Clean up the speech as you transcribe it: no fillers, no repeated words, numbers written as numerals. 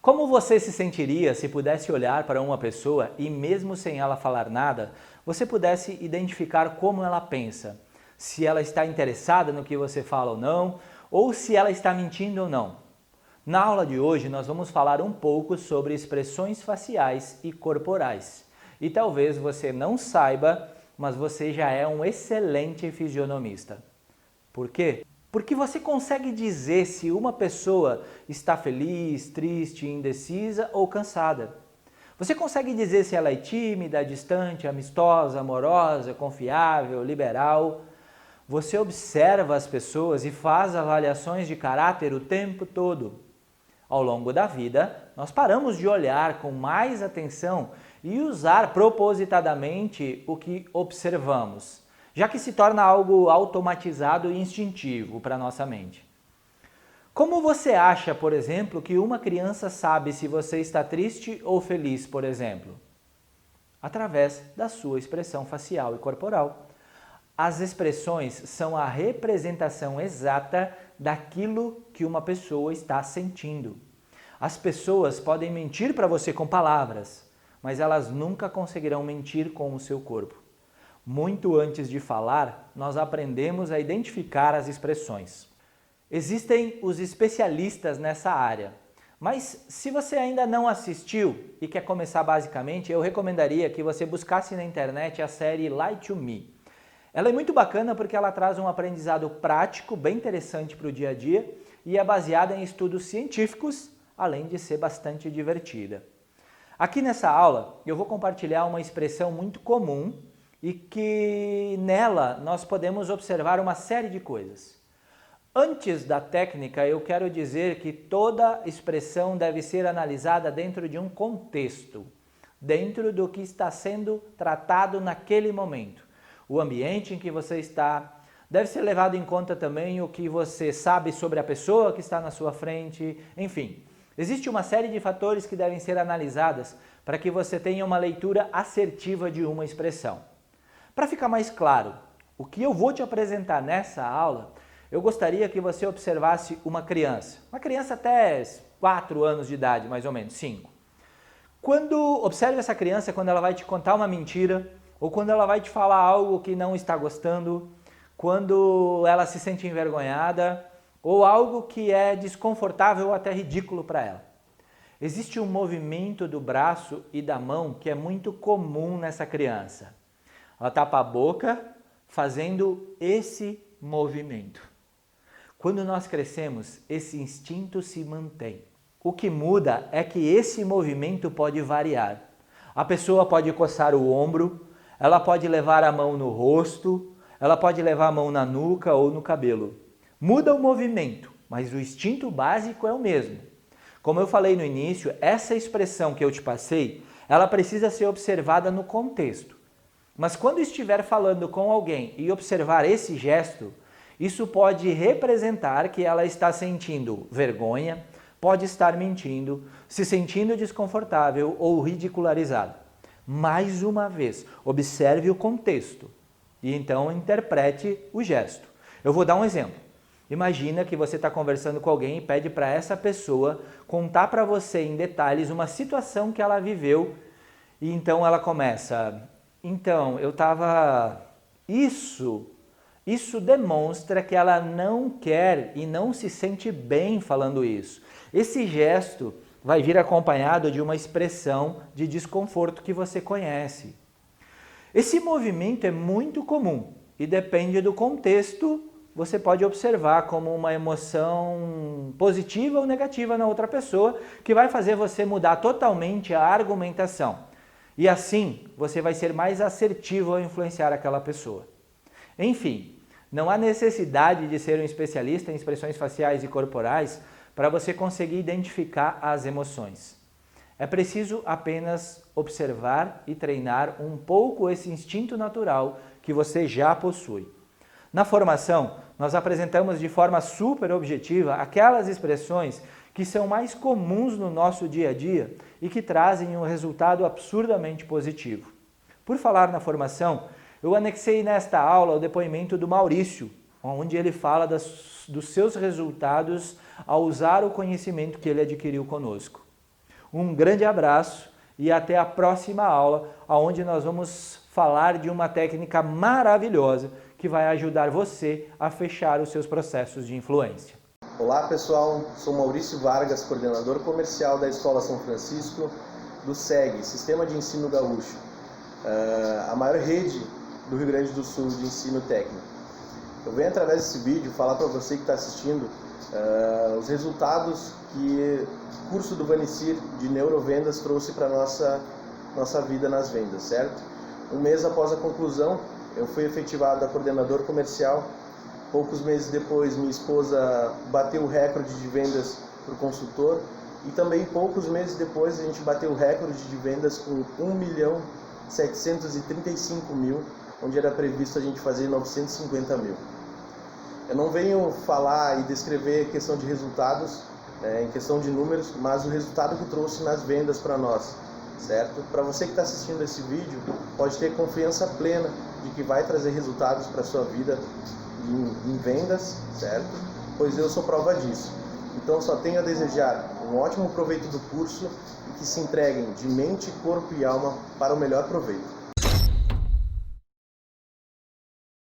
Como você se sentiria se pudesse olhar para uma pessoa e mesmo sem ela falar nada, você pudesse identificar como ela pensa? Se ela está interessada no que você fala ou se ela está mentindo ou não. Na aula de hoje nós vamos falar um pouco sobre expressões faciais e corporais. E talvez você não saiba, mas você já é um excelente fisionomista. Por quê? Porque você consegue dizer se uma pessoa está feliz, triste, indecisa ou cansada. Você consegue dizer se ela é tímida, distante, amistosa, amorosa, confiável, liberal. Você observa as pessoas e faz avaliações de caráter o tempo todo. Ao longo da vida, nós paramos de olhar com mais atenção e usar propositadamente o que observamos, já que se torna algo automatizado e instintivo para nossa mente. Como você acha, por exemplo, que uma criança sabe se você está triste ou feliz, por exemplo? Através da sua expressão facial e corporal. As expressões são a representação exata daquilo que uma pessoa está sentindo. As pessoas podem mentir para você com palavras, mas elas nunca conseguirão mentir com o seu corpo. Muito antes de falar, nós aprendemos a identificar as expressões. Existem os especialistas nessa área, mas se você ainda não assistiu e quer começar basicamente, eu recomendaria que você buscasse na internet a série Lie to Me. Ela é muito bacana porque ela traz um aprendizado prático, bem interessante para o dia a dia e é baseada em estudos científicos, além de ser bastante divertida. Aqui nessa aula eu vou compartilhar uma expressão muito comum e que nela nós podemos observar uma série de coisas. Antes da técnica, eu quero dizer que toda expressão deve ser analisada dentro de um contexto, dentro do que está sendo tratado naquele momento. O ambiente em que você está, deve ser levado em conta também o que você sabe sobre a pessoa que está na sua frente, enfim. Existe uma série de fatores que devem ser analisadas para que você tenha uma leitura assertiva de uma expressão. Para ficar mais claro, o que eu vou te apresentar nessa aula, eu gostaria que você observasse uma criança até 4 anos de idade, mais ou menos, 5. Observe essa criança quando ela vai te contar uma mentira, ou quando ela vai te falar algo que não está gostando, quando ela se sente envergonhada, ou algo que é desconfortável ou até ridículo para ela. Existe um movimento do braço e da mão que é muito comum nessa criança. Ela tapa a boca fazendo esse movimento. Quando nós crescemos, esse instinto se mantém. O que muda é que esse movimento pode variar. A pessoa pode coçar o ombro, ela pode levar a mão no rosto, ela pode levar a mão na nuca ou no cabelo. Muda o movimento, mas o instinto básico é o mesmo. Como eu falei no início, essa expressão que eu te passei, ela precisa ser observada no contexto. Mas quando estiver falando com alguém e observar esse gesto, isso pode representar que ela está sentindo vergonha, pode estar mentindo, se sentindo desconfortável ou ridicularizada. Mais uma vez, observe o contexto e então interprete o gesto. Eu vou dar um exemplo. Imagina que você está conversando com alguém e pede para essa pessoa contar para você em detalhes uma situação que ela viveu e então ela começa... Então, eu estava... Isso demonstra que ela não quer e não se sente bem falando isso. Esse gesto vai vir acompanhado de uma expressão de desconforto que você conhece. Esse movimento é muito comum e depende do contexto, você pode observar como uma emoção positiva ou negativa na outra pessoa, que vai fazer você mudar totalmente a argumentação. E assim, você vai ser mais assertivo ao influenciar aquela pessoa. Enfim, não há necessidade de ser um especialista em expressões faciais e corporais para você conseguir identificar as emoções. É preciso apenas observar e treinar um pouco esse instinto natural que você já possui. Na formação, nós apresentamos de forma super objetiva aquelas expressões que são mais comuns no nosso dia a dia e que trazem um resultado absurdamente positivo. Por falar na formação, eu anexei nesta aula o depoimento do Maurício, onde ele fala dos seus resultados ao usar o conhecimento que ele adquiriu conosco. Um grande abraço e até a próxima aula, onde nós vamos falar de uma técnica maravilhosa que vai ajudar você a fechar os seus processos de influência. Olá pessoal, sou Maurício Vargas, coordenador comercial da Escola São Francisco do SEG, Sistema de Ensino Gaúcho, a maior rede do Rio Grande do Sul de ensino técnico. Eu venho através desse vídeo falar para você que está assistindo os resultados que o curso do Vanicir de Neurovendas trouxe para a nossa vida nas vendas, certo? Um mês após a conclusão, eu fui efetivado a coordenador comercial. Poucos meses depois, minha esposa bateu o recorde de vendas para o consultor. E também, poucos meses depois, a gente bateu o recorde de vendas com 1.735.000, onde era previsto a gente fazer 950.000. Eu não venho falar e descrever questão de resultados, em questão de números, mas o resultado que trouxe nas vendas para nós, certo? Para você que está assistindo esse vídeo, pode ter confiança plena de que vai trazer resultados para a sua vida em vendas, certo? Pois eu sou prova disso. Então só tenho a desejar um ótimo proveito do curso e que se entreguem de mente, corpo e alma para o melhor proveito.